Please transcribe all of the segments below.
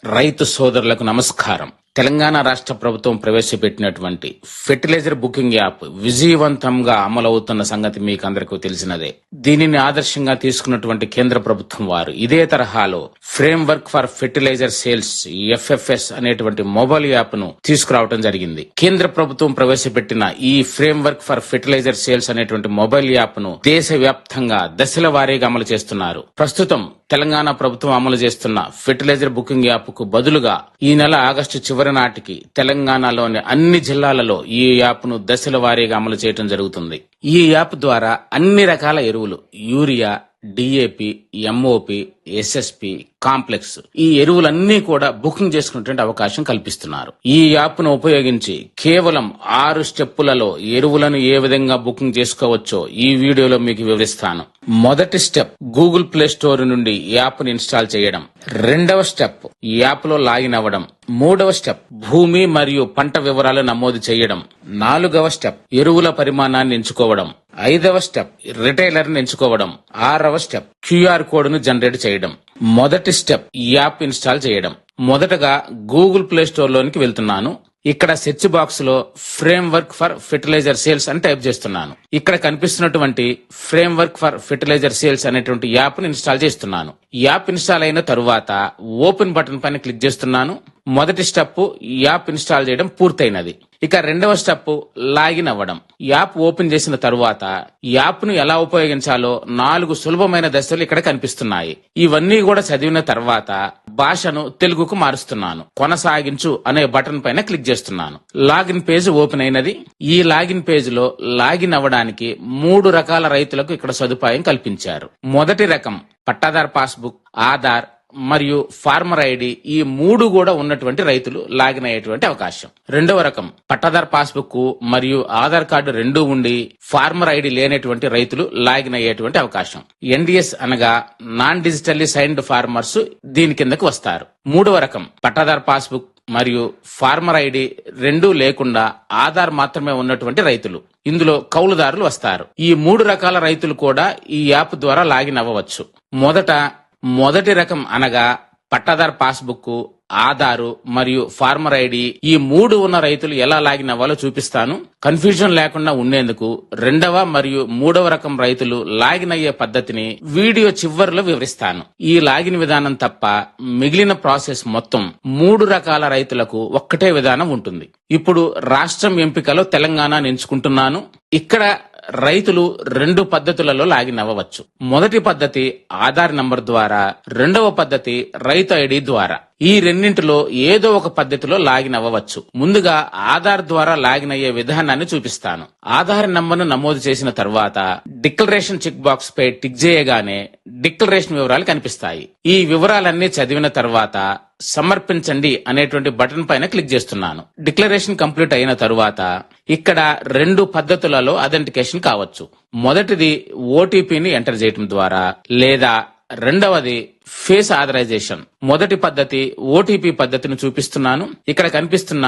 రైతు సోదరులకు నమస్కారం. తెలంగాణ రాష్ట్ర ప్రభుత్వం ప్రవేశపెట్టినటువంటి ఫెర్టిలైజర్ బుకింగ్ యాప్ విజయవంతంగా అమలవుతున్న సంగతి మీకు అందరికీ తెలిసినదే. దీనిని ఆదర్శంగా తీసుకున్నటువంటి కేంద్ర ప్రభుత్వం వారు ఇదే తరహాలో framework for fertiliser sales FFS అనేటువంటి మొబైల్ యాప్ ను తీసుకురావడం జరిగింది. కేంద్ర ప్రభుత్వం ప్రవేశపెట్టిన ఈ framework for fertiliser sales అనేటువంటి మొబైల్ యాప్ ను దేశవ్యాప్తంగా దశల వారీగా అమలు చేస్తున్నారు. ప్రస్తుతం తెలంగాణ ప్రభుత్వం అమలు చేస్తున్న ఫెర్టిలైజర్ బుకింగ్ యాప్ కు బదులుగా ఈ నెల ఆగస్టు చివరి నాటికి తెలంగాణలోని అన్ని జిల్లాలలో ఈ యాప్ ను దశల వారీగా అమలు చేయడం జరుగుతుంది. ఈ యాప్ ద్వారా అన్ని రకాల ఎరువులు urea, DAP, MOP, SSP, complex ఈ ఎరువులన్నీ కూడా బుకింగ్ చేసుకునేటువంటి అవకాశం కల్పిస్తున్నారు. ఈ యాప్ ను ఉపయోగించి కేవలం 6 స్టెప్పులలో ఎరువులను ఏ విధంగా బుకింగ్ చేసుకోవచ్చో ఈ వీడియోలో మీకు వివరిస్తాను. మొదటి స్టెప్, గూగుల్ ప్లే స్టోర్ నుండి యాప్ ని ఇన్స్టాల్ చేయడం. రెండవ స్టెప్, యాప్ లో లాగిన్ అవ్వడం. మూడవ స్టెప్, భూమి మరియు పంట వివరాలు నమోదు చేయడం. నాలుగవ స్టెప్, ఎరువుల పరిమాణాన్ని ఎంచుకోవడం. ఐదవ స్టెప్, రిటైలర్ ని ఎంచుకోవడం. ఆరవ స్టెప్, QR కోడ్ ను జనరేట్ చేయడం. మొదటి స్టెప్, యాప్ ఇన్స్టాల్ చేయడం. మొదటగా గూగుల్ ప్లే స్టోర్ లోనికి వెళ్తున్నాను. ఇక్కడ సెర్చ్ బాక్స్ లో framework for fertiliser sales అని టైప్ చేస్తున్నాను. ఇక్కడ కనిపిస్తున్నటువంటి framework for fertiliser sales అనేటువంటి యాప్ ని ఇన్స్టాల్ చేస్తున్నాను. యాప్ ఇన్స్టాల్ అయిన తరువాత ఓపెన్ బటన్ పైన క్లిక్ చేస్తున్నాను. మొదటి స్టెప్, యాప్ ఇన్స్టాల్ చేయడం పూర్తయినది. ఇక రెండవ స్టెప్, లాగిన్ అవ్వడం. యాప్ ఓపెన్ చేసిన తరువాత యాప్ ను ఎలా ఉపయోగించాలో 4 సులభమైన దశలు ఇక్కడ కనిపిస్తున్నాయి. ఇవన్నీ కూడా చదివిన తర్వాత భాషను తెలుగుకు మారుస్తున్నాను. కొనసాగించు అనే బటన్ పైన క్లిక్ చేస్తున్నాను. లాగిన్ పేజ్ ఓపెన్ అయినది. ఈ లాగిన్ పేజ్ లో లాగిన్ అవ్వడానికి 3 రకాల రైతులకు ఇక్కడ సదుపాయం కల్పించారు. మొదటి రకం పట్టాదార్ పాస్బుక్, ఆధార్ మరియు ఫార్మర్ ID ఈ 3 కూడా ఉన్నటువంటి రైతులు లాగిన్ అయ్యేటువంటి అవకాశం. రెండవ రకం పట్టాదార్ పాస్బుక్ మరియు ఆధార్ కార్డు 2 ఉండి ఫార్మర్ ID లేనటువంటి రైతులు లాగిన్ అయ్యేటువంటి అవకాశం. NDS అనగా నాన్ డిజిటల్లీ సైన్డ్ ఫార్మర్స్ దీని కిందకు వస్తారు. మూడవ రకం పట్టాదార్ పాస్బుక్ మరియు ఫార్మర్ ID 2 లేకుండా ఆధార్ మాత్రమే ఉన్నటువంటి రైతులు, ఇందులో కౌలుదారులు వస్తారు. ఈ 3 రకాల రైతులు కూడా ఈ యాప్ ద్వారా లాగిన్ అవ్వవచ్చు. మొదటి రకం అనగా పట్టాదార్ పాస్బుక్, ఆధారు మరియు ఫార్మర్ ID ఈ 3 ఉన్న రైతులు ఎలా లాగిన్ అవ్వాలో చూపిస్తాను. కన్ఫ్యూజన్ లేకుండా ఉండేందుకు రెండవ మరియు మూడవ రకం రైతులు లాగిన్ అయ్యే పద్ధతిని వీడియో చివరిలో వివరిస్తాను. ఈ లాగిన్ విధానం తప్ప మిగిలిన ప్రాసెస్ మొత్తం 3 రకాల రైతులకు ఒక్కటే విధానం ఉంటుంది. ఇప్పుడు రాష్ట్రం ఎంపికలో తెలంగాణను ఎంచుకుంటున్నాను. ఇక్కడ రైతులు 2 పద్ధతులలో లాగిన్ అవ్వవచ్చు. మొదటి పద్ధతి ఆధార్ నంబర్ ద్వారా, రెండవ పద్ధతి రైతు ID ద్వారా. ఈ రెండింటిలో ఏదో ఒక పద్ధతిలో లాగిన్ అవ్వవచ్చు. ముందుగా ఆధార్ ద్వారా లాగిన్ అయ్యే విధానాన్ని చూపిస్తాను. ఆధార్ నంబర్ను నమోదు చేసిన తర్వాత డిక్లరేషన్ చెక్ బాక్స్ పై టిక్ చేయగానే డిక్లరేషన్ వివరాలు కనిపిస్తాయి. ఈ వివరాలన్నీ చదివిన తర్వాత సమర్పించండి అనేటువంటి బటన్ పైన క్లిక్ చేస్తున్నాను. డిక్లరేషన్ కంప్లీట్ అయిన తరువాత ఇక్కడ 2 పద్ధతులలో అథెంటికేషన్ కావచ్చు. మొదటిది OTPని ఎంటర్ చేయడం ద్వారా, లేదా రెండవది ఫేస్ ఆథరైజేషన్. మొదటి పద్ధతి OTP పద్ధతిని చూపిస్తున్నాను. ఇక్కడ కనిపిస్తున్న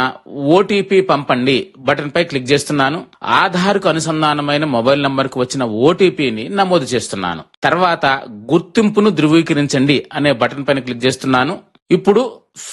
OTP పంపండి బటన్ పై క్లిక్ చేస్తున్నాను. ఆధార్ కు అనుసంధానమైన మొబైల్ నంబర్ కు వచ్చిన OTPని నమోదు చేస్తున్నాను. తర్వాత గుర్తింపును ధృవీకరించండి అనే బటన్ పైన క్లిక్ చేస్తున్నాను. ఇప్పుడు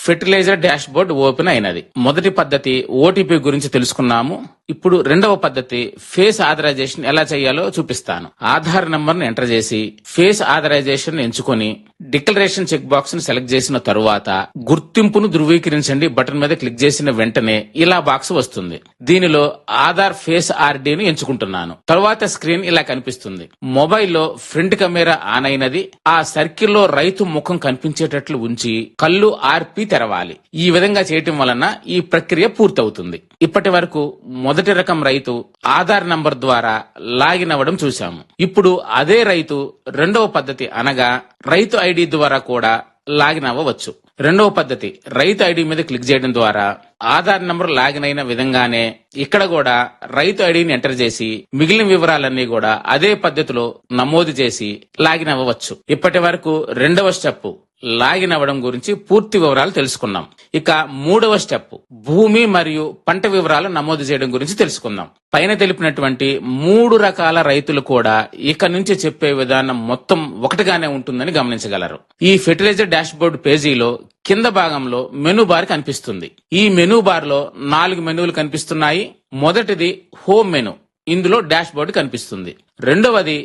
ఫెర్టిలైజర్ డాష్ బోర్డ్ ఓపెన్ అయినది. మొదటి పద్ధతి OTP గురించి తెలుసుకున్నాము. ఇప్పుడు రెండవ పద్ధతి ఫేస్ ఆథరైజేషన్ ఎలా చేయాలో చూపిస్తాను. ఆధార్ నంబర్ ను ఎంటర్ చేసి ఫేస్ ఆథరైజేషన్ ఎంచుకొని డిక్లరేషన్ చెక్ బాక్స్ ను సెలెక్ట్ చేసిన తరువాత గుర్తింపును ధృవీకరించండి బటన్ మీద క్లిక్ చేసిన వెంటనే ఇలా బాక్స్ వస్తుంది. దీనిలో ఆధార్ ఫేస్ RDని ఎంచుకుంటున్నాను. తరువాత స్క్రీన్ ఇలా కనిపిస్తుంది. మొబైల్లో ఫ్రంట్ కెమెరా ఆన్ అయినది. ఆ సర్కిల్లో రైతు ముఖం కనిపించేటట్లు ఉంచి కళ్ళు RP తెరవాలి. ఈ విధంగా చేయటం వలన ఈ ప్రక్రియ పూర్తవుతుంది. ఇప్పటి వరకు మొదటి రకం రైతు ఆధార్ నంబర్ ద్వారా లాగిన్ అవ్వడం చూశాము. ఇప్పుడు అదే రైతు రెండవ పద్ధతి అనగా రైతు ID ద్వారా కూడా లాగిన్ అవ్వవచ్చు. రెండవ పద్ధతి రైతు ID మీద క్లిక్ చేయడం ద్వారా ఆధార్ నంబర్ లాగిన్ అయిన విధంగానే ఇక్కడ కూడా రైతు ఐడిని ఎంటర్ చేసి మిగిలిన వివరాలన్నీ కూడా అదే పద్ధతిలో నమోదు చేసి లాగిన్ అవ్వవచ్చు. ఇప్పటి వరకు రెండవ స్టెప్ లాగిన్ అవ్వడం గురించి పూర్తి వివరాలు తెలుసుకున్నాం. ఇక మూడవ స్టెప్ భూమి మరియు పంట వివరాలు నమోదు చేయడం గురించి తెలుసుకుందాం. పైన తెలిపినటువంటి 3 రకాల రైతులు కూడా ఇక నుంచి చెప్పే విధానం మొత్తం ఒకటిగానే ఉంటుందని గమనించగలరు. ఈ ఫెర్టిలైజర్ డాష్ బోర్డ్ పేజీలో కింద భాగంలో మెనూ బార్ కనిపిస్తుంది. ఈ మెనూ బార్ లో 4 మెనూలు కనిపిస్తున్నాయి. మొదటిది హోమ్ మెనూ, ఇందులో డాష్ బోర్డు కనిపిస్తుంది. రెండవది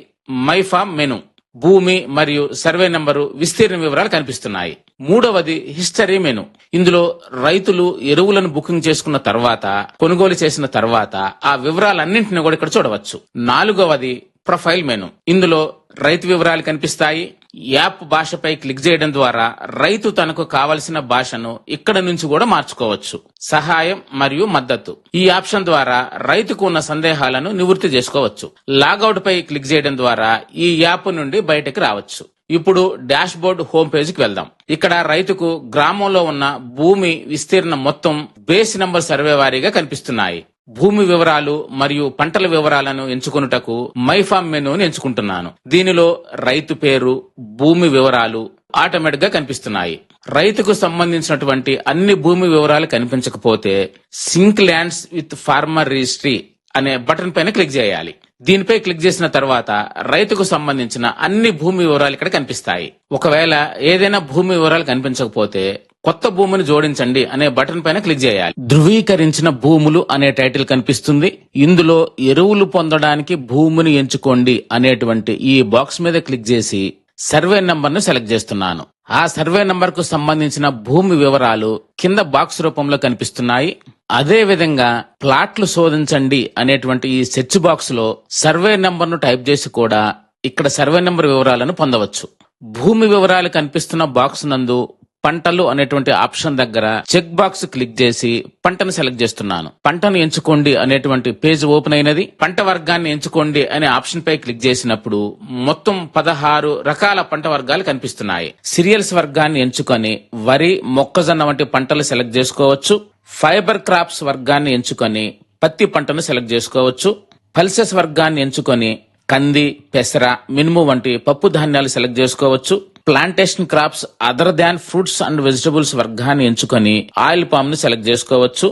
మై ఫామ్ మెనూ, భూమి మరియు సర్వే నంబరు విస్తీర్ణ వివరాలు కనిపిస్తున్నాయి. మూడవది హిస్టరీ మెనూ, ఇందులో రైతులు ఎరువులను బుకింగ్ చేసుకున్న తర్వాత, కొనుగోలు చేసిన తర్వాత ఆ వివరాలన్నింటినీ కూడా ఇక్కడ చూడవచ్చు. నాలుగవది ప్రొఫైల్ మెనూ, ఇందులో రైతు వివరాలు కనిపిస్తాయి. యాప్ భాషపై క్లిక్ చేయడం ద్వారా రైతు తనకు కావలసిన భాషను ఇక్కడ నుంచి కూడా మార్చుకోవచ్చు. సహాయం మరియు మద్దతు, ఈ ఆప్షన్ ద్వారా రైతుకు ఉన్న సందేహాలను నివృత్తి చేసుకోవచ్చు. లాగౌట్ పై క్లిక్ చేయడం ద్వారా ఈ యాప్ నుండి బయటకు రావచ్చు. ఇప్పుడు డాష్ బోర్డ్ హోమ్ పేజీకి వెళ్దాం. ఇక్కడ రైతుకు గ్రామంలో ఉన్న భూమి విస్తీర్ణం మొత్తం బేస్ నంబర్ సర్వే వారీగా కనిపిస్తున్నాయి. భూమి వివరాలు మరియు పంటల వివరాలను ఎంచుకొనుటకు మై ఫామ్ మెనూని ఎంచుకుంటున్నాను. దీనిలో రైతు పేరు, భూమి వివరాలు ఆటోమేటిక్ గా కనిపిస్తున్నాయి. రైతుకు సంబంధించినటువంటి అన్ని భూమి వివరాలు కనిపించకపోతే sync lands with farmer registry అనే బటన్ పైన క్లిక్ చేయాలి. దీనిపై క్లిక్ చేసిన తర్వాత రైతుకు సంబంధించిన అన్ని భూమి వివరాలు ఇక్కడ కనిపిస్తాయి. ఒకవేళ ఏదైనా భూమి వివరాలు కనిపించకపోతే కొత్త భూమిని జోడించండి అనే బటన్ పైన క్లిక్ చేయాలి. ధృవీకరించిన భూములు అనే టైటిల్ కనిపిస్తుంది. ఇందులో ఎరువులు పొందడానికి భూమిని ఎంచుకోండి అనేటువంటి ఈ బాక్స్ మీద క్లిక్ చేసి సర్వే నంబర్ ను సెలెక్ట్ చేస్తున్నాను. ఆ సర్వే నంబర్ కు సంబంధించిన భూమి వివరాలు కింద బాక్స్ రూపంలో కనిపిస్తున్నాయి. అదే విధంగా ప్లాట్లు శోధించండి అనేటువంటి ఈ సెర్చ్ బాక్స్ లో సర్వే నంబర్ ను టైప్ చేసి కూడా ఇక్కడ సర్వే నంబర్ వివరాలను పొందవచ్చు. భూమి వివరాలు కనిపిస్తున్న బాక్స్ నందు పంటలు అనేటువంటి ఆప్షన్ దగ్గర చెక్ బాక్స్ క్లిక్ చేసి పంటను సెలెక్ట్ చేస్తున్నాను. పంటను ఎంచుకోండి అనేటువంటి పేజ్ ఓపెన్ అయినది. పంట వర్గాన్ని ఎంచుకోండి అనే ఆప్షన్ పై క్లిక్ చేసినప్పుడు మొత్తం 16 రకాల పంట వర్గాలు కనిపిస్తున్నాయి. సీరియల్స్ వర్గాన్ని ఎంచుకొని వరి, మొక్కజొన్న వంటి పంటలు సెలెక్ట్ చేసుకోవచ్చు. ఫైబర్ క్రాప్స్ వర్గాన్ని ఎంచుకొని పత్తి పంటను సెలెక్ట్ చేసుకోవచ్చు. పల్సెస్ వర్గాన్ని ఎంచుకొని కంది, పెసర, మినుము వంటి పప్పు ధాన్యాలు సెలెక్ట్ చేసుకోవచ్చు. Plantation crops other than fruits and vegetables వర్గాన్ని ఎంచుకొని ఆయిల్ పామ్ ను సెలెక్ట్ చేసుకోవచ్చు.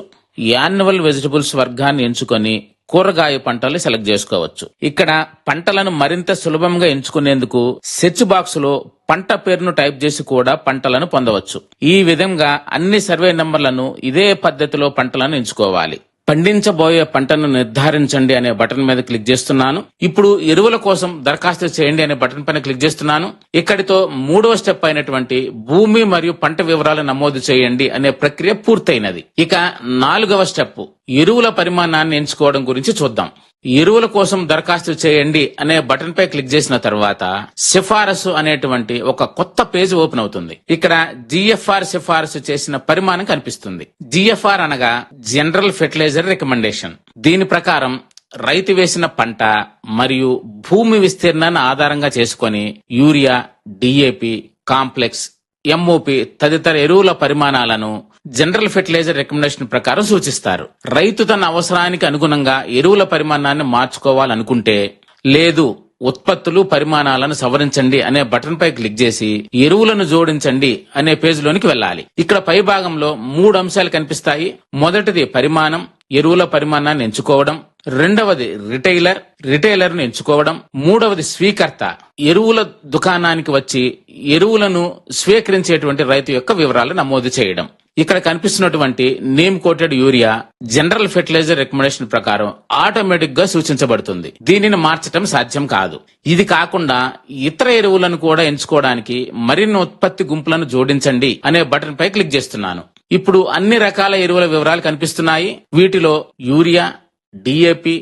యాన్యువల్ వెజిటబుల్స్ వర్గాన్ని ఎంచుకొని కూరగాయ పంటలు సెలెక్ట్ చేసుకోవచ్చు. ఇక్కడ పంటలను మరింత సులభంగా ఎంచుకునేందుకు సెర్చ్ బాక్స్ లో పంట పేరును టైప్ చేసి కూడా పంటలను పొందవచ్చు. ఈ విధంగా అన్ని సర్వే నంబర్లను ఇదే పద్ధతిలో పంటలను ఎంచుకోవాలి. పండించబోయే పంటను నిర్ధారించండి అనే బటన్ మీద క్లిక్ చేస్తున్నాను. ఇప్పుడు ఎరువుల కోసం దరఖాస్తు చేయండి అనే బటన్ పైన క్లిక్ చేస్తున్నాను. ఇక్కడితో 3వ స్టెప్ అయినటువంటి భూమి మరియు పంట వివరాలు నమోదు చేయండి అనే ప్రక్రియ పూర్తయినది. ఇక 4వ స్టెప్ ఎరువుల పరిమాణాన్ని ఎంచుకోవడం గురించి చూద్దాం. ఎరువుల కోసం దరఖాస్తు చేయండి అనే బటన్ పై క్లిక్ చేసిన తర్వాత సిఫారసు అనేటువంటి ఒక కొత్త పేజ్ ఓపెన్ అవుతుంది. ఇక్కడ జిఎఫ్ఆర్ సిఫారసు చేసిన పరిమాణం కనిపిస్తుంది. జిఎఫ్ఆర్ అనగా జనరల్ ఫెర్టిలైజర్ రికమెండేషన్. దీని ప్రకారం రైతు వేసిన పంట మరియు భూమి విస్తీర్ణాన్ని ఆధారంగా చేసుకొని యూరియా, డిఏపి, కాంప్లెక్స్, ఎంఓపి తదితర ఎరువుల పరిమాణాలను జనరల్ ఫెర్టిలైజర్ రికమెండేషన్ ప్రకారం సూచిస్తారు. రైతు తన అవసరానికి అనుగుణంగా ఎరువుల పరిమాణాన్ని మార్చుకోవాలనుకుంటే, లేదు ఉత్పత్తులు పరిమాణాలను సవరించండి అనే బటన్ పై క్లిక్ చేసి ఎరువులను జోడించండి అనే పేజ్ లోనికి వెళ్ళాలి. ఇక్కడ పై భాగంలో 3 అంశాలు కనిపిస్తాయి. మొదటిది పరిమాణం, ఎరువుల పరిమాణాన్ని ఎంచుకోవడం. రెండవది రిటైలర్ ను ఎంచుకోవడం. మూడవది స్వీకర్త, ఎరువుల దుకాణానికి వచ్చి ఎరువులను స్వీకరించేటువంటి రైతు యొక్క వివరాలు నమోదు చేయడం. ఇక్కడ కనిపిస్తున్నటువంటి neem coated urea general fertiliser recommendation ప్రకారం ఆటోమేటిక్ గా సూచించబడుతుంది. దీనిని మార్చడం సాధ్యం కాదు. ఇది కాకుండా ఇతర ఎరువులను కూడా ఎంచుకోవడానికి మరిన్ని ఉత్పత్తి గుంపులను జోడించండి అనే బటన్ పై క్లిక్ చేస్తున్నాను. ఇప్పుడు అన్ని రకాల ఎరువుల వివరాలు కనిపిస్తున్నాయి. వీటిలో యూరియా, డిఏపి,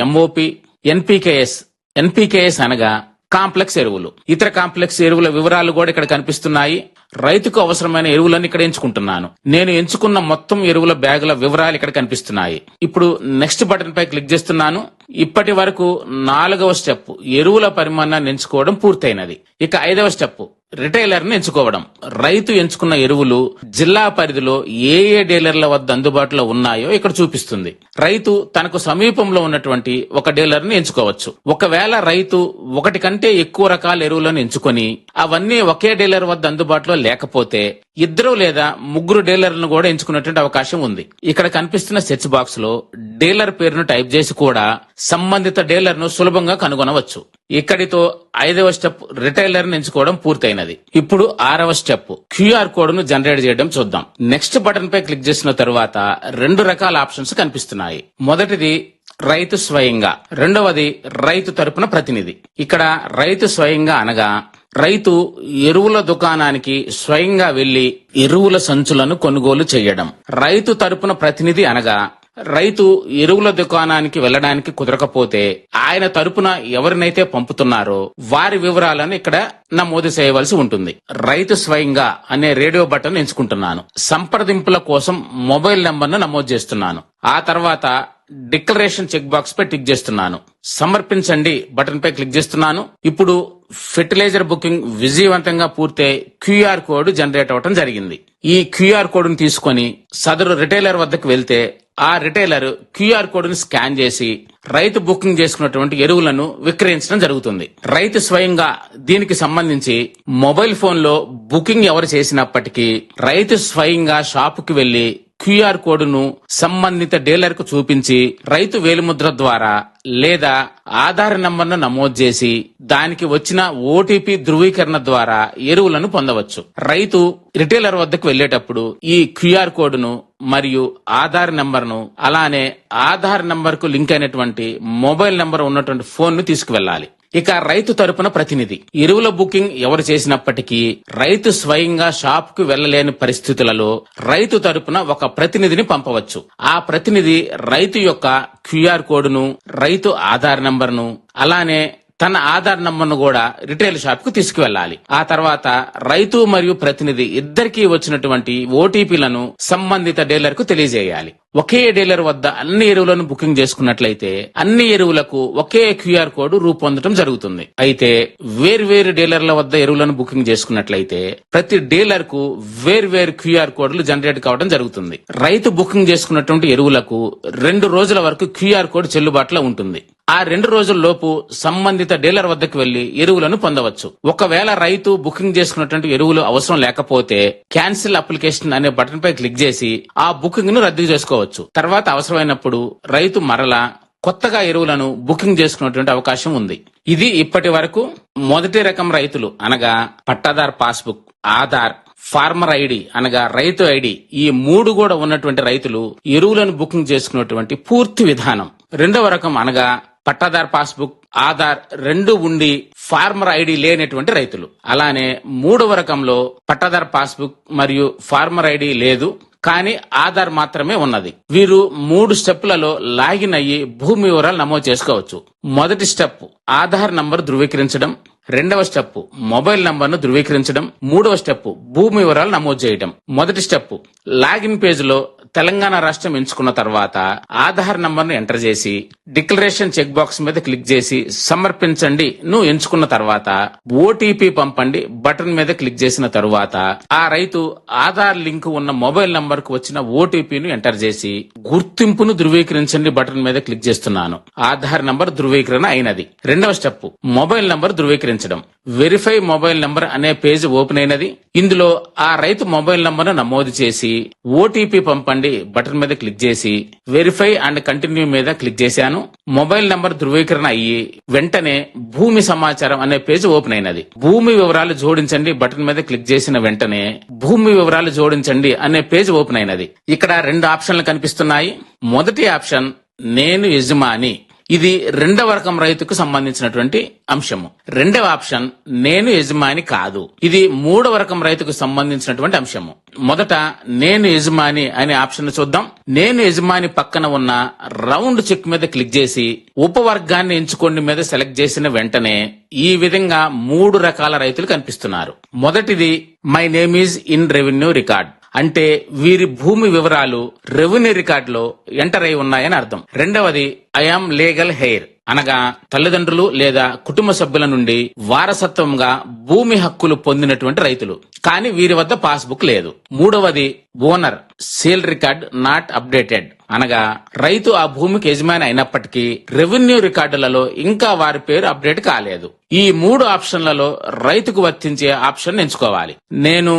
ఎంఓపి, ఎన్పికేఎస్ అనగా కాంప్లెక్స్ ఎరువులు, ఇతర కాంప్లెక్స్ ఎరువుల వివరాలు కూడా ఇక్కడ కనిపిస్తున్నాయి. రైతుకు అవసరమైన ఎరువులను ఇక్కడ ఎంచుకుంటున్నాను. నేను ఎంచుకున్న మొత్తం ఎరువుల బ్యాగుల వివరాలు ఇక్కడ కనిపిస్తున్నాయి. ఇప్పుడు నెక్స్ట్ బటన్ పై క్లిక్ చేస్తున్నాను. ఇప్పటి వరకు 4వ స్టెప్ ఎరువుల పరిమాణాన్ని ఎంచుకోవడం పూర్తయినది. ఇక 5వ స్టెప్ రిటైలర్ ని ఎంచుకోవడం. రైతు ఎంచుకున్న ఎరువులు జిల్లా పరిధిలో ఏ డీలర్ల వద్ద అందుబాటులో ఉన్నాయో ఇక్కడ చూపిస్తుంది. రైతు తనకు సమీపంలో ఉన్నటువంటి ఒక డీలర్ ని ఎంచుకోవచ్చు. ఒకవేళ రైతు ఒకటి కంటే ఎక్కువ రకాల ఎరువులను ఎంచుకొని అవన్నీ ఒకే డీలర్ వద్ద అందుబాటులో లేకపోతే ఇద్దరు లేదా ముగ్గురు డీలర్లను కూడా ఎంచుకునేటువంటి అవకాశం ఉంది. ఇక్కడ కనిపిస్తున్న సెర్చ్ బాక్స్ లో డీలర్ పేరును టైప్ చేసి కూడా సంబంధిత డీలర్ ను సులభంగా కనుగొనవచ్చు. ఇక్కడితో 5వ స్టెప్ రిటైలర్ ని ఎంచుకోవడం పూర్తయినది. ఇప్పుడు 6వ స్టెప్ క్యూఆర్ కోడ్ ను జనరేట్ చేయడం చూద్దాం. నెక్స్ట్ బటన్ పై క్లిక్ చేసిన తరువాత 2 రకాల ఆప్షన్స్ కనిపిస్తున్నాయి. మొదటిది రైతు స్వయంగా, రెండవది రైతు తరపున ప్రతినిధి. ఇక్కడ రైతు స్వయంగా అనగా రైతు ఎరువుల దుకాణానికి స్వయంగా వెళ్లి ఎరువుల సంచులను కొనుగోలు చేయడం. రైతు తరపున ప్రతినిధి అనగా రైతు ఎరువుల దుకాణానికి వెళ్లడానికి కుదరకపోతే ఆయన తరపున ఎవరినైతే పంపుతున్నారో వారి వివరాలను ఇక్కడ నమోదు చేయవలసి ఉంటుంది. రైతు స్వయంగా అనే రేడియో బటన్ ఎంచుకుంటున్నాను. సంప్రదింపుల కోసం మొబైల్ నంబర్ ను నమోదు చేస్తున్నాను. ఆ తర్వాత డిక్లరేషన్ చెక్ బాక్స్ పై టిక్ చేస్తున్నాను. సమర్పించండి బటన్ పై క్లిక్ చేస్తున్నాను. ఇప్పుడు ఫెర్టిలైజర్ బుకింగ్ విజయవంతంగా పూర్తయి క్యూఆర్ కోడ్ జనరేట్ అవడం జరిగింది. ఈ క్యూఆర్ కోడ్ ను తీసుకొని సదరు రిటైలర్ వద్దకు వెళ్తే ఆ రిటైలర్ క్యూఆర్ కోడ్ ను స్కాన్ చేసి రైతు బుకింగ్ చేసుకున్నటువంటి ఎరువులను విక్రయించడం జరుగుతుంది. రైతు స్వయంగా దీనికి సంబంధించి మొబైల్ ఫోన్ లో బుకింగ్ ఎవరు చేసినప్పటికీ రైతు స్వయంగా షాపుకి వెళ్లి క్యూఆర్ కోడ్ ను సంబంధిత డీలర్ కు చూపించి రైతు వేలిముద్ర ద్వారా లేదా ఆధార్ నంబర్ ను నమోదు చేసి దానికి వచ్చిన ఓటీపీ ధృవీకరణ ద్వారా ఎరువులను పొందవచ్చు. రైతు రిటైలర్ వద్దకు వెళ్లేటప్పుడు ఈ క్యూఆర్ కోడ్ ను మరియు ఆధార్ నంబర్ ను అలానే ఆధార్ నంబర్ కు లింక్ అయినటువంటి మొబైల్ నంబర్ ఉన్నటువంటి ఫోన్ ను తీసుకువెళ్లాలి. ఇక రైతు తరపున ప్రతినిధి ఎరువుల బుకింగ్ ఎవరు చేసినప్పటికీ రైతు స్వయంగా షాప్ కు వెళ్లలేని పరిస్థితులలో రైతు తరపున ఒక ప్రతినిధిని పంపవచ్చు. ఆ ప్రతినిధి రైతు యొక్క క్యూఆర్ కోడ్ ను, రైతు ఆధార్ నంబర్ ను అలానే తన ఆధార్ నంబర్ ను కూడా రిటైల్ షాప్ కు తీసుకువెళ్లాలి. ఆ తర్వాత రైతు మరియు ప్రతినిధి ఇద్దరికీ వచ్చినటువంటి ఓటీపీలను సంబంధిత డీలర్ కు తెలియజేయాలి. ఒకే డీలర్ వద్ద అన్ని ఎరువులను బుకింగ్ చేసుకున్నట్లయితే అన్ని ఎరువులకు ఒకే క్యూఆర్ కోడ్ రూపొందడం జరుగుతుంది. అయితే వేర్వేరు డీలర్ల వద్ద ఎరువులను బుకింగ్ చేసుకున్నట్లయితే ప్రతి డీలర్ కు వేర్వేరు క్యూఆర్ కోడ్లు జనరేట్ కావడం జరుగుతుంది. రైతు బుకింగ్ చేసుకున్నటువంటి ఎరువులకు 2 రోజుల వరకు క్యూఆర్ కోడ్ చెల్లుబాటులో ఉంటుంది. ఆ 2 రోజుల లోపు సంబంధిత డీలర్ వద్దకు వెళ్లి ఎరువులను పొందవచ్చు. ఒకవేళ రైతు బుకింగ్ చేసుకున్నటువంటి ఎరువులు అవసరం లేకపోతే క్యాన్సిల్ అప్లికేషన్ అనే బటన్ పై క్లిక్ చేసి ఆ బుకింగ్ ను రద్దు చేసుకోవచ్చు. తర్వాత అవసరమైనప్పుడు రైతు మరలా కొత్తగా ఎరువులను బుకింగ్ చేసుకున్నటువంటి అవకాశం ఉంది. ఇది ఇప్పటి వరకు మొదటి రకం రైతులు అనగా pattadar passbook, Aadhaar, farmer ID అనగా రైతు ఐడి ఈ 3 కూడా ఉన్నటువంటి రైతులు ఎరువులను బుకింగ్ చేసుకున్నటువంటి పూర్తి విధానం. రెండవ రకం అనగా పట్టాదార్ పాస్బుక్, ఆధార్ 2 ఉండి ఫార్మర్ ఐడి లేనటువంటి రైతులు. అలానే 3వ రకంలో పట్టాదార్ పాస్బుక్ మరియు ఫార్మర్ ఐడి లేదు కానీ ఆధార్ మాత్రమే ఉన్నది. వీరు 3 స్టెప్లలో లాగిన్ అయ్యి భూమి వివరాలు నమోదు చేసుకోవచ్చు. మొదటి స్టెప్ ఆధార్ నంబర్ ధృవీకరించడం, రెండవ స్టెప్ మొబైల్ నంబర్ ను ధృవీకరించడం, మూడవ స్టెప్ భూమి వివరాలు నమోదు చేయడం. మొదటి స్టెప్ లాగిన్ పేజ్ లో తెలంగాణ రాష్ట్రం ఎంచుకున్న తర్వాత ఆధార్ నంబర్ ను ఎంటర్ చేసి డిక్లరేషన్ చెక్ బాక్స్ మీద క్లిక్ చేసి సమర్పించండి ను ఎంచుకున్న తర్వాత ఓటీపీ పంపండి బటన్ మీద క్లిక్ చేసిన తరువాత ఆ రైతు ఆధార్ లింక్ ఉన్న మొబైల్ నంబర్ కు వచ్చిన ఓటీపీను ఎంటర్ చేసి గుర్తింపును ధృవీకరించండి బటన్ మీద క్లిక్ చేస్తున్నాను. ఆధార్ నంబర్ ధృవీకరణ అయినది. రెండవ స్టెప్ మొబైల్ నంబర్ ధృవీకరించడం. వెరిఫై మొబైల్ నంబర్ అనే పేజ్ ఓపెన్ అయినది. ఇందులో ఆ రైతు మొబైల్ నంబర్ ను నమోదు చేసి ఓటీపీ పంపండి బటన్ మీద క్లిక్ చేసి వెరిఫై అండ్ కంటిన్యూ మీద క్లిక్ చేశాను. మొబైల్ నంబర్ ధృవీకరణ అయ్యి వెంటనే భూమి సమాచారం అనే పేజ్ ఓపెన్ అయినది. భూమి వివరాలు జోడించండి బటన్ మీద క్లిక్ చేసిన వెంటనే భూమి వివరాలు జోడించండి అనే పేజ్ ఓపెన్ అయినది. ఇక్కడ 2 ఆప్షన్లు కనిపిస్తున్నాయి. మొదటి ఆప్షన్ నేను యజమాని, ఇది రెండవ రకం రైతుకు సంబంధించినటువంటి అంశము. రెండవ ఆప్షన్ నేను యజమాని కాదు, ఇది మూడవ రకం రైతుకు సంబంధించినటువంటి అంశము. మొదట నేను యజమాని అనే ఆప్షన్ చూద్దాం. నేను యజమాని పక్కన ఉన్న రౌండ్ చెక్ మీద క్లిక్ చేసి ఉపవర్గాన్ని ఎంచుకోండి మీద సెలెక్ట్ చేసిన వెంటనే ఈ విధంగా 3 రకాల రైతులు కనిపిస్తున్నారు. మొదటిది my name is in revenue record, అంటే వీరి భూమి వివరాలు రెవెన్యూ రికార్డులో ఎంటర్ అయి ఉన్నాయని అర్థం. రెండవది ఐ యామ్ లీగల్ హెయిర్, అనగా తల్లిదండ్రులు లేదా కుటుంబ సభ్యుల నుండి వారసత్వంగా భూమి హక్కులు పొందినటువంటి రైతులు, కానీ వీరి వద్ద పాస్బుక్ లేదు. మూడవది owner sale record not updated, అనగా రైతు ఆ భూమికి యజమాని అయినప్పటికీ రెవెన్యూ రికార్డులలో ఇంకా వారి పేరు అప్డేట్ కాలేదు. ఈ 3 ఆప్షన్లలో రైతుకు వర్తించే ఆప్షన్ ఎంచుకోవాలి. నేను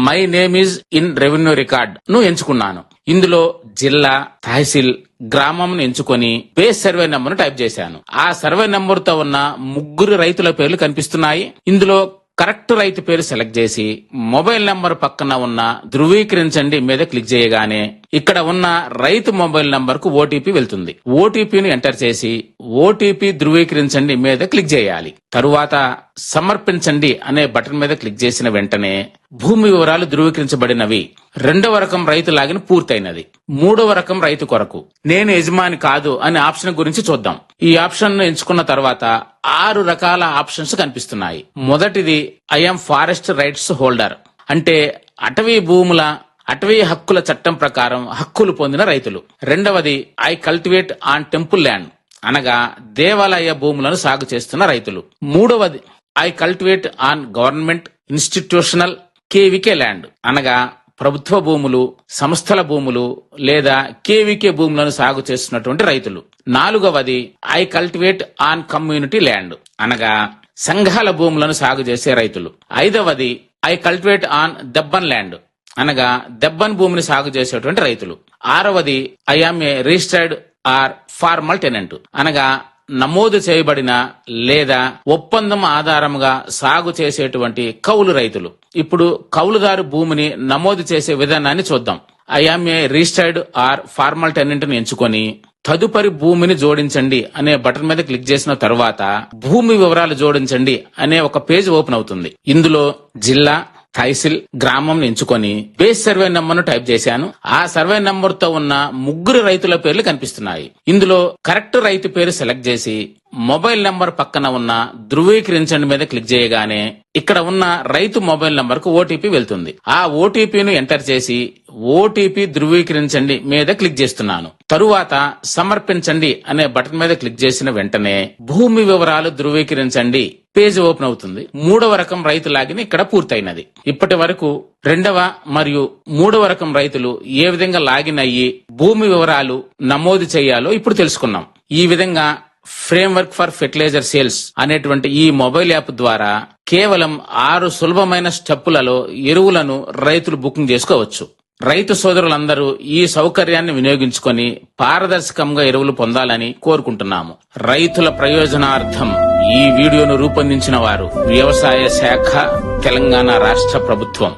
my name is in revenue record ను ఎంచుకున్నాను. ఇందులో జిల్లా, తహసీల్, గ్రామం ఎంచుకొని బేస్ సర్వే నెంబర్ టైప్ చేశాను. ఆ సర్వే నెంబర్ తో ఉన్న 3 రైతుల పేర్లు కనిపిస్తున్నాయి. ఇందులో కరెక్ట్ రైతు పేరు సెలెక్ట్ చేసి మొబైల్ నంబర్ పక్కన ఉన్న ధృవీకరించండి మీద క్లిక్ చేయగానే ఇక్కడ ఉన్న రైతు మొబైల్ నంబర్ కు ఓటీపీ వెళ్తుంది. ఓటీపీని ఎంటర్ చేసి ఓటీపీ ధృవీకరించండి మీద క్లిక్ చేయాలి. తరువాత సమర్పించండి అనే బటన్ మీద క్లిక్ చేసిన వెంటనే భూమి వివరాలు ధృవీకరించబడినవి. 2వ రకం రైతు లాగిన్ పూర్తయినది. 3వ రకం రైతు కొరకు నేను యజమాని కాదు అనే ఆప్షన్ గురించి చూద్దాం. ఈ ఆప్షన్ ను ఎంచుకున్న తర్వాత 6 రకాల ఆప్షన్స్ కనిపిస్తున్నాయి. మొదటిది ఐఎమ్ ఫారెస్ట్ రైట్స్ హోల్డర్, అంటే అటవీ హక్కుల చట్టం ప్రకారం హక్కులు పొందిన రైతులు. రెండవది I cultivate on temple land, అనగా దేవాలయ భూములను సాగు చేస్తున్న రైతులు. మూడవది I cultivate on government institutional KVK land, అనగా ప్రభుత్వ భూములు, సంస్థల భూములు లేదా కేవికే భూములను సాగు చేస్తున్నటువంటి రైతులు. నాలుగవది I cultivate on community land, అనగా సంఘాల భూములను సాగు చేసే రైతులు. ఐదవది ఐ కల్టివేట్ ఆన్ దెబ్బన్ ల్యాండ్, అనగా దెబ్బన్ భూమిని సాగు చేసేటువంటి రైతులు. ఆరవది I am a registered or formal tenant, అనగా నమోదు చేయబడిన లేదా ఒప్పందం ఆధారంగా సాగు చేసేటువంటి కౌలు రైతులు. ఇప్పుడు కౌలుదారు భూమిని నమోదు చేసే విధానాన్ని చూద్దాం. I am a registered or formal tenant ను ఎంచుకొని తదుపరి భూమిని జోడించండి అనే బటన్ మీద క్లిక్ చేసిన తరువాత భూమి వివరాలు జోడించండి అనే ఒక పేజ్ ఓపెన్ అవుతుంది. ఇందులో జిల్లా, తహసీల్, గ్రామం ఎంచుకొని బేస్ సర్వే నెంబర్ ను టైప్ చేశాను. ఆ సర్వే నెంబర్ తో ఉన్న 3 రైతుల పేర్లు కనిపిస్తున్నాయి. ఇందులో కరెక్ట్ రైతు పేరు సెలెక్ట్ చేసి మొబైల్ నంబర్ పక్కన ఉన్న ధృవీకరించండి మీద క్లిక్ చేయగానే ఇక్కడ ఉన్న రైతు మొబైల్ నంబర్ కు ఓటీపీ వెళ్తుంది. ఆ ఓటీపీను ఎంటర్ చేసి ఓటీపీ ధృవీకరించండి మీద క్లిక్ చేస్తున్నాను. తరువాత సమర్పించండి అనే బటన్ మీద క్లిక్ చేసిన వెంటనే భూమి వివరాలు ధృవీకరించండి పేజ్ ఓపెన్ అవుతుంది. 3వ రకం రైతు లాగిన్ ఇక్కడ పూర్తయినది. ఇప్పటి వరకు 2వ మరియు 3వ రకం రైతులు ఏ విధంగా లాగిన్ అయ్యి భూమి వివరాలు నమోదు చేయాలో ఇప్పుడు తెలుసుకున్నాం. ఈ విధంగా ఫ్రేమ్వర్క్ ఫర్ ఫెర్టిలైజర్ సేల్స్ అనేటువంటి ఈ మొబైల్ యాప్ ద్వారా కేవలం 6 సులభమైన స్టెప్పులలో ఎరువులను రైతులు బుకింగ్ చేసుకోవచ్చు. రైతు సోదరులందరూ ఈ సౌకర్యాన్ని వినియోగించుకొని పారదర్శకంగా ఎరువులు పొందాలని కోరుకుంటున్నాము. రైతుల ప్రయోజనార్థం ఈ వీడియోను రూపొందించిన వారు వ్యవసాయ శాఖ, తెలంగాణ రాష్ట్ర ప్రభుత్వం.